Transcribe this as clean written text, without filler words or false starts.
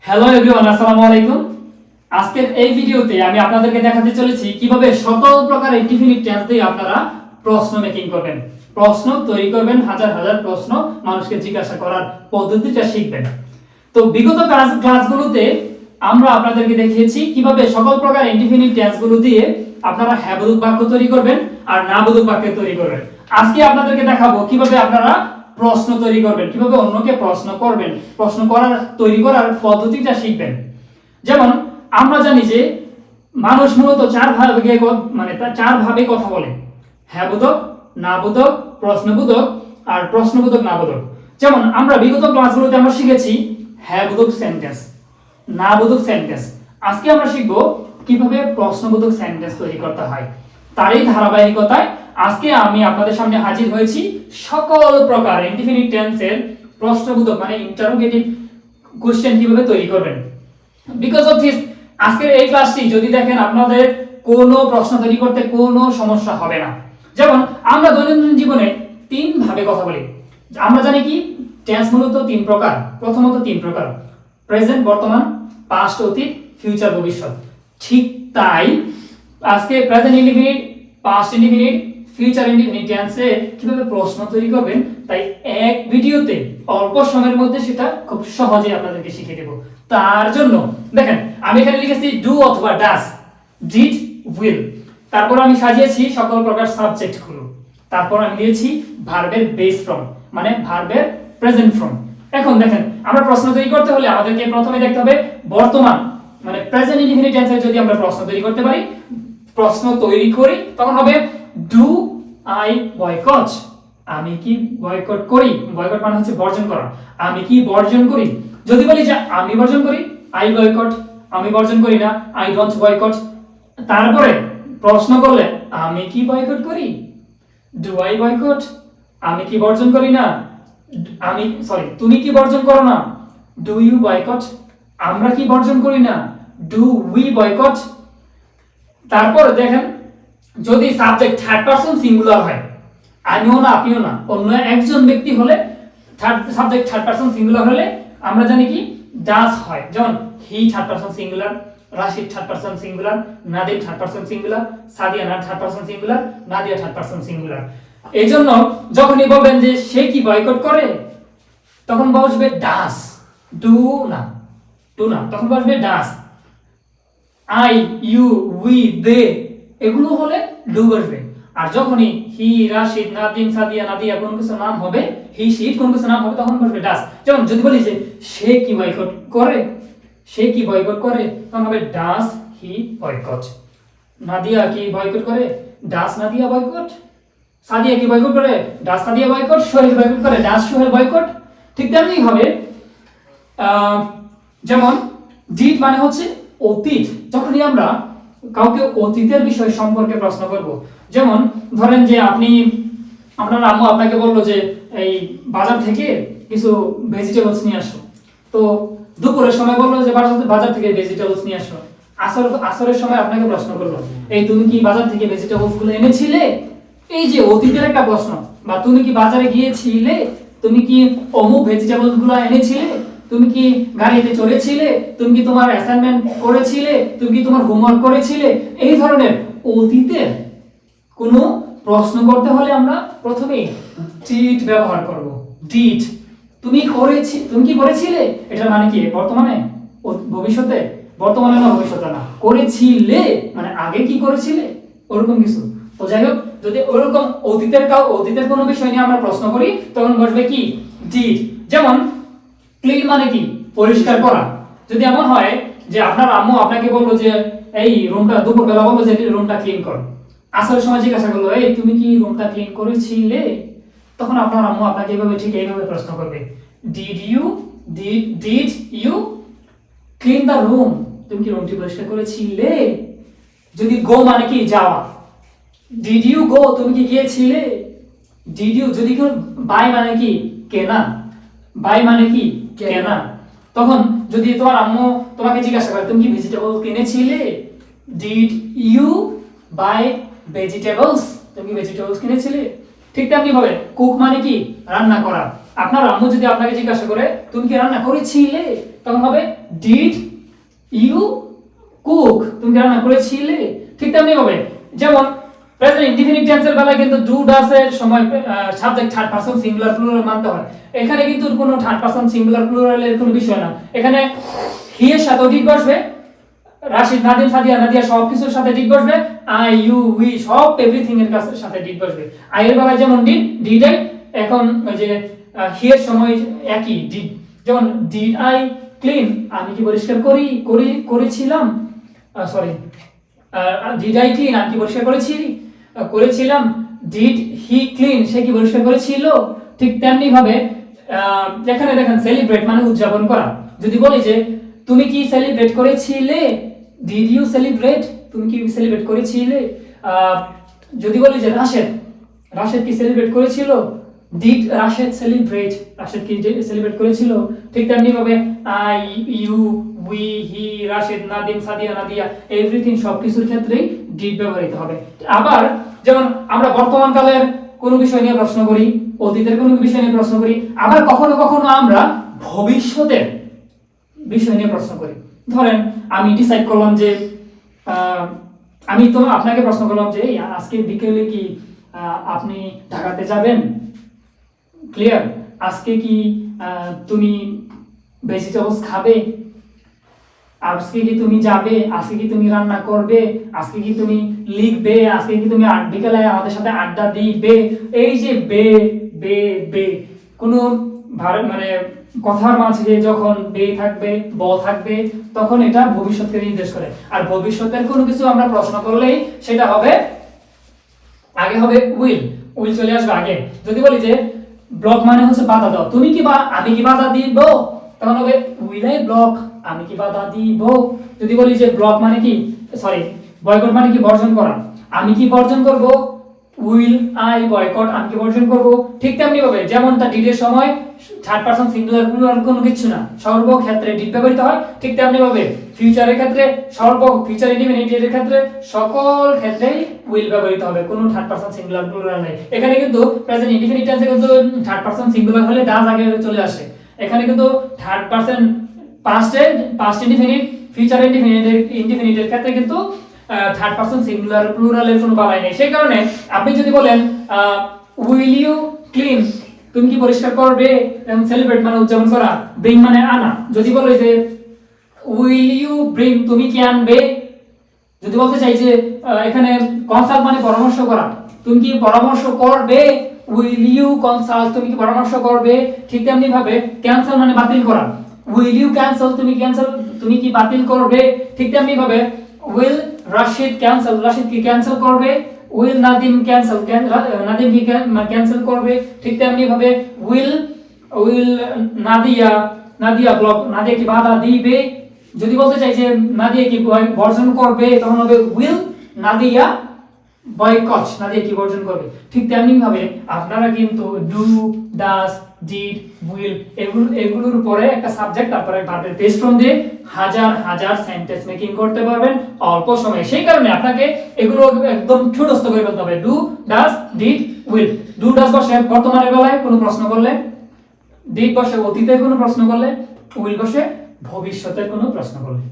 Hello everyone, আসসালামু আলাইকুম। আজকের এই ভিডিওতে আমি আপনাদেরকে দেখাতে চলেছি কিভাবে সকল প্রকার ইনডিফিনিট টেন্স দিয়ে আপনারা প্রশ্ন মেকিং করবেন, প্রশ্ন তৈরি করবেন, হাজার হাজার প্রশ্ন মানুষকে জিজ্ঞাসা করার পদ্ধতিটা শিখবেন। তো বিগত ক্লাসগুলোতে আমরা আপনাদেরকে দেখিয়েছি কিভাবে সকল প্রকার ইনডিফিনিট টেন্সগুলো দিয়ে আপনারা হ্যাঁ বোধক বাক্য তৈরি করবেন আর না বোধক বাক্য তৈরি করবেন। আজকে আপনাদেরকে দেখাবো কিভাবে আপনারা প্রশ্ন তৈরি করবেন, কিভাবে অন্যকে প্রশ্ন করবেন, প্রশ্ন করার তৈরি করার পদ্ধতিটা শিখবেন। যেমন আমরা জানি যে মানুষ মূলত চার ভাবে কথা বলে: হ্যাঁ বোধক, না বোধক, প্রশ্নবোধক আর প্রশ্নবোধক না বোধক। যেমন আমরা বিগত ক্লাসগুলোতে আমরা শিখেছি হ্যাঁ বোধক সেন্টেন্স, না বোধক সেন্টেন্স। আজকে আমরা শিখব কিভাবে প্রশ্নবোধক সেন্টেন্স তৈরি করতে হয়। তারই ধারাবাহিকতায় আজকে আমি আপনাদের সামনে হাজির হয়েছি সকল প্রকার ইনডিফিনিট টেন্সের প্রশ্নবোধক ইন্টারোগেটিভ কোশ্চেন কিভাবে তৈরি করবেন। বিকজ অফ দিস আজকের এই ক্লাসটি যদি দেখেন আপনাদের কোনো প্রশ্ন তৈরি করতে কোনো সমস্যা হবে না। যেমন আমরা দৈনন্দিন জীবনে তিন ভাবে কথা বলি। আমরা জানি কি টেন্স মূলত তিন প্রকার। প্রথমত তিন প্রকার: প্রেজেন্ট বর্তমান, পাস্ট অতীত, ফিউচার ভবিষ্যৎ। ঠিক তাই আজকে present indefinite, past indefinite, future indefinite টেন্সে কিভাবে প্রশ্ন তৈরি করবেন তাই এক ভিডিওতে অল্প সময়ের মধ্যে সেটা খুব সহজে আপনাদেরকে শিখিয়ে দেব। তার জন্য দেখেন আমি এখানে লিখেছি ডু অথবা ডাস, ডিড, উইল। তারপর আমি সাজিয়েছি সকল প্রকার সাবজেক্টগুলো। তারপর আমি দিয়েছি ভার্বের বেস ফর্ম মানে ভার্বের প্রেজেন্ট ফর্ম। এখন দেখেন আমরা প্রশ্ন তৈরি করতে হলে আমাদেরকে প্রথমে দেখতে হবে বর্তমান মানে প্রেজেন্ট ইনডিফিনিট টেন্সে যদি আমরা প্রশ্ন তৈরি করতে পারি, প্রশ্ন তৈরি করি, তখন হবে ডু আই বয়কট, আমি কি বয়কট করি। বয়কট মানে হচ্ছে বর্জন করা। আমি কি বর্জন করি। যদি বলি যে আমি বর্জন করি, আই বয়কট। আমি বর্জন করি না, আই ডোন্ট বয়কট। তারপরে প্রশ্ন করলে আমি কি বয়কট করি, ডু আই বয়কট। আমি কি বর্জন করি না, তুমি কি বর্জন করো না, ডু ইউ বয়কট। আমরা কি বর্জন করি না, ডু উই বয়কট। তারপর দেখেন যদি সাবজেক্ট থার্ড পারসন সিঙ্গুলার হয়, আমিও না আপনিও না, অন্য একজন ব্যক্তি হলে সাবজেক্ট থার্ড পারসন সিঙ্গুলার হলে আমরা জানি কি ডাস হয়। যেমন he third person singular, Rashid third person singular, Nadim third person singular, Sadia third person singular, Nadia third person singular. এই জন্য যখনই বলবেন যে সে কি বয়কট করে, তখন বসবে ডাস, ডু না, তখন বসবে ডাস। আই, ইউ, উই, দে এগুলো হলে ডু বসবে। আর যখনই হি, রাশিদ, নাদিম, সাদিয়া, নাদিয়া কোন কিছু নাম হবে, হি, শীত কোন কিছু নাম হবে, তখন বসবে ডাস। যেমন যদি বলি যে সে কি বয়কট করে, তখন হবে ডাস হি বয়কট। নাদিয়া কি বয়কট করে, ডাস নাদিয়া বয়কট। সাদিয়া কি বয়কট করে, ডাস সাদিয়া বয়কট। সোহেল বয়কট করে, ডাস সোহেল বয়কট। ঠিক তেমনি হবে যেমন ডিড মানে হচ্ছে অতীত। যখনই আমরা কাউকে অতীতের বিষয় সম্পর্কে প্রশ্ন করব, যেমন ধরেন যে আপনার আম্মু আপনাকে বললো যে এই বাজার থেকে কিছু ভেজিটেবলস নিয়ে আসো। তো দুপুরের সময় বললো যে বাজার থেকে ভেজিটেবলস নিয়ে আসো। আসরের সময় আপনাকে প্রশ্ন করলো, এই তুমি কি বাজার থেকে ভেজিটেবলস গুলো এনেছিলে। এই যে অতীতের একটা প্রশ্ন। বা তুমি কি বাজারে গিয়েছিলে, তুমি কি অমুক ভেজিটেবলস গুলো এনেছিলে, তুমি কি গাড়িতে চড়েছিলে, তুমি কি তোমার অ্যাসাইনমেন্ট করেছিলে, তুমি কি তোমার হোমওয়ার্ক করেছিলে। এই ধরনের অতীতের কোনো প্রশ্ন করতে হলে আমরা প্রথমে ডিড ব্যবহার করব। ডিড, তুমি কি করেছিলে, এটা মানে কি বর্তমানে, ভবিষ্যতে, বর্তমানে না ভবিষ্যতে না, করেছিলে মানে আগে কি করেছিলে ওরকম কিছু। তো যাই হোক, যদি ওরকম অতীতের কোনো বিষয় নিয়ে আমরা প্রশ্ন করি, তখন বসবে কি ডিড। যেমন ক্লিন মানে কি পরিষ্কার করা। যদি এমন হয় যে আপনার আম্মু আপনাকে বললো যে এই রুমটা, দুপুরবেলা বললো যে রুমটা ক্লিন কর, আসরের সময় জিজ্ঞাসা করলো এই তুমি কি রুমটা ক্লিন করেছিলে, তখন আপনার আম্মু আপনাকে এইভাবে প্রশ্ন করবে, did you clean the room, তুমি কি রুমটি পরিষ্কার করেছিলে। যদি গো মানে কি যাওয়া, ডিড ইউ গো, তুমি কি গিয়েছিলে। ডিড ইউ, যদি বাই মানে কি কেনা, তখন যদি তোমার আম্মু তোমাকে জিজ্ঞাসা করে তুমি কি ভেজিটেবল কিনেছিলে, ডিড ইউ বাই ভেজিটেবলস, তুমি কি ভেজিটেবলস কিনেছিলে। ঠিক তেমনি ভাবে কুক মানে কি রান্না করা। আপনার আম্মু যদি আপনাকে জিজ্ঞাসা করে তুমি কি রান্না করেছিলে, তখন হবে ডিড ইউ কুক, তুমি কি রান্না করেছিলে। ঠিক তেমনি হবে যেমন প্রেজেন্ট ইনডিফিনিট টেন্সের বেলায় কিন্তু ডু ডাস এর সময় subject third person singular plural মানতে হয়। এখানে কিন্তু কোনো থার্ড পারসন সিঙ্গুলার প্লুরালের কোনো বিষয় না, এখানে হি এর সাথে ডিড বসবে, রাশিদ নাদিম সাদিয়া নাদিয়া সব কিছুর সাথে ডিড বসবে, আই ইউ উই সব এভরিথিং এর সাথে ডিড বসবে। আই এর বেলায় যেমন ডিড আই, এখন ওই যে হি এর সময় একই ডিড, যেমন ডিড আই ক্লিন, আমি কি পরিষ্কার করেছিলাম, সরি ডিড আই ক্লিন, আমি কি পরিষ্কার করেছিলাম, ডিড হি ক্লিন, সে কি পরিষ্কার করেছিল। ঠিক তেমনি ভাবে এখানে দেখেন সেলিব্রেট মানে উদযাপন করা, যদি বলি যে তুমি কি সেলিব্রেট করেছিলে, ডিড ইউ সেলিব্রেট, তুমি কি সেলিব্রেট করেছিলে। যদি বলি যে রাশেদ কি সেলিব্রেট করেছিল, ডিড রাশেদ সেলিব্রেট, রাশেদ কি সেলিব্রেট করেছিল। ঠিক তেমনি ভাবে I you we he Rashed Nadim Sadia Nadia everything সবকিছুর ক্ষেত্রেই ডিড ব্যবহৃত হবে। আবার যেমন আমরা বর্তমান কালের কোনো বিষয় নিয়ে প্রশ্ন করি, অতীতের কোনো বিষয় নিয়ে প্রশ্ন করি, আবার কখনো কখনো আমরা ভবিষ্যতের বিষয় নিয়ে প্রশ্ন করি। ধরেন আমি ডিসাইড করলাম যে আমি তো আপনাকে প্রশ্ন করলাম যে আজকে বিকেলে কি আপনি ঢাকাতে যাবেন, ক্লিয়ার, আজকে কি তুমি ভেজিটেবলস খাবে, আজকে কি তুমি যাবে, আজকে কি তুমি রান্না করবে, আজকে কি তুমি লিখবে, আজকে কি তুমি বিকেলে আমাদের সাথে আড্ডা দিবে। এই যে বে বে বে কোনো মানে কথার মাঝে যখন বে থাকবে ব থাকবে তখন এটা ভবিষ্যৎকে নির্দেশ করে। আর ভবিষ্যতের কোনো কিছু আমরা প্রশ্ন করলেই সেটা হবে আগে হবে উইল চলে আসবে আগে। যদি বলি যে ব্লক মানে হচ্ছে বাধা দাও, তুমি কি বা আমি কি বাধা দিব, তখন হবে উইল আই ব্লক, আমি কি বাধা দিব। যদি বলি যে ব্লক মানে কি, সরি বয়কট মানে কি বর্জন করা, আমি কি বর্জন করব, উইল আই বয়কট, আমি কি বর্জন করব। ঠিক তেমনি ভাবে যেমন তা ডিডের সময় থার্ড পারসন সিঙ্গুলার প্লুরাল কোনো কিছু না, সর্বক্ষেত্রে ডিড ব্যবহৃত হয়। ঠিক তেমনি ভাবে ফিউচারের ক্ষেত্রে ফিউচার ইনডিফিনিটের ক্ষেত্রে সকল ক্ষেত্রেই উইল ব্যবহৃত হবে, কোনো থার্ড পারসন সিঙ্গুলার প্লুরাল নেই। এখানে কিন্তু প্রেজেন্ট ইনডিফিনিট টেন্সে কিন্তু থার্ড পারসন সিঙ্গুলার হলে ডাজ আগে চলে আসে, এখানে কিন্তু third person past indefinite future ইনডিফিনিটের ক্ষেত্রে কিন্তু থার্ড পারসন সিঙ্গুলার প্লুরালের কোনো বালাই নেই। সেই কারণে আপনি যদি বলেন উইল ইউ ক্লিন, তুমি কি পরিষ্কার করবে, সেলিব্রেট মানে উদযাপন করা, ব্রিং মানে আনা। যদি বলে যে উইল ইউ ব্রিং, তুমি কি আনবে। যদি বলতে চাই যে এখানে কনসাল্ট মানে পরামর্শ করা, তুমি কি পরামর্শ করবে, উইল ইউ কনসাল্ট, তুমি কি পরামর্শ করবে। ঠিক তেমনি ভাবে ক্যান্সেল মানে বাতিল করা, উইল ইউ ক্যান্সেল, তুমি কি বাতিল করবে। ঠিক তেমনি ভাবে উইল রাশিদ ক্যান্সেল, রাশিদ কি ক্যান্সেল করবে, উইল নাদিম ক্যান্সেল, নাদিম কি ক্যান্সেল করবে। ঠিক তেমনি ভাবে উইল নাদিয়া ব্লক, নাদিয়া কি বাধা দিবে। যদি বলতে চাই যে নাদিয়া কি বর্জন করবে, তখন হবে উইল নাদিয়া বয়কট, নাদিয়া কি বর্জন করবে। ঠিক তেমনি ভাবে আপনারা কিন্তু ডু ডাস ডিড উইল এগুলোর উপরে একটা সাবজেক্ট তারপরে ভার্বের বেস ফর্ম দিয়ে হাজার সেন্টেন্স মেকিং করতে পারবেন অল্প সময়ে। সেই কারণে আপনাকে এগুলো একদম ঠুটস্থ করে ফেলতে হবে। Do does did will, do does বসে বর্তমানের বেলায় কোনো প্রশ্ন করলে, ডিড বসে অতীতের কোনো প্রশ্ন করলে, উইল বসে ভবিষ্যতের কোনো প্রশ্ন করলে।